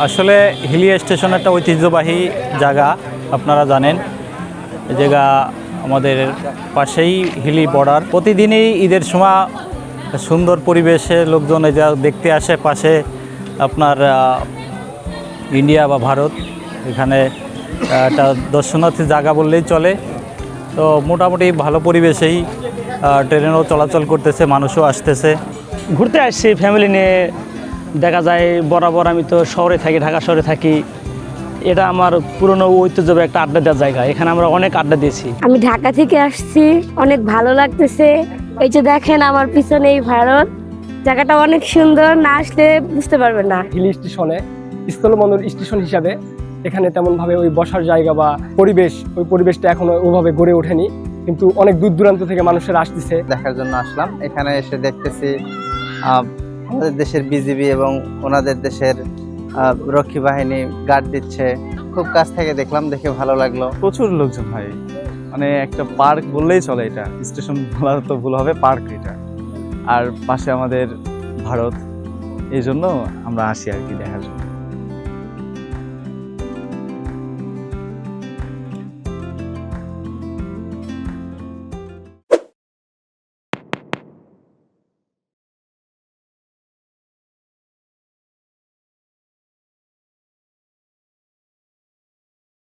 আসলে হিলি স্টেশন একটা ঐতিহ্যবাহী জায়গা, আপনারা জানেন। এই জায়গা আমাদের পাশেই হিলি বর্ডার। প্রতিদিনই ঈদের সময় সুন্দর পরিবেশে লোকজন এই যা দেখতে আসে। পাশে আপনার ইন্ডিয়া বা ভারত, এখানে একটা দর্শনার্থী জায়গা বললেই চলে। তো মোটামুটি ভালো পরিবেশেই ট্রেনও চলাচল করতেছে, মানুষও আসতেছে। ঘুরতে আসছি ফ্যামিলি নিয়ে। দেখা যায় বরাবর আমি তো শহরে থাকি, ঢাকা শহরে থাকি। এটা আমার পুরনো ঐতিহ্যবাহী একটা আড্ডা দেওয়ার জায়গা। এখানে আমরা অনেক আড্ডা দিয়েছি। আমি ঢাকা থেকে আসছি, অনেক ভালো লাগতেছে। এই যে দেখেন আমার পিছনে এই ভারত, জায়গাটা অনেক সুন্দর, না আসলে বুঝতে পারবেন না। হিল স্টেশনে স্থলবন্দর স্টেশন হিসাবে এখানে তেমনভাবে ওই বসার জায়গা বা ওই পরিবেশটা এখনো ওইভাবে গড়ে ওঠেনি, কিন্তু অনেক দূর দূরান্ত থেকে মানুষেরা আসতেছে দেখার জন্য আসলাম। এখানে এসে দেখতেছি আমাদের দেশের বিজিবি এবং ওনাদের দেশের রক্ষী বাহিনী গার্ড দিচ্ছে। খুব কাছ থেকে দেখলাম, দেখে ভালো লাগলো। প্রচুর লোকজন হয়, মানে একটা পার্ক বললেই চলে। এটা স্টেশন বলা তো ভুল হবে, পার্ক এটা। আর পাশে আমাদের ভারত, এই জন্য আমরা আসি আর কি দেখার জন্য।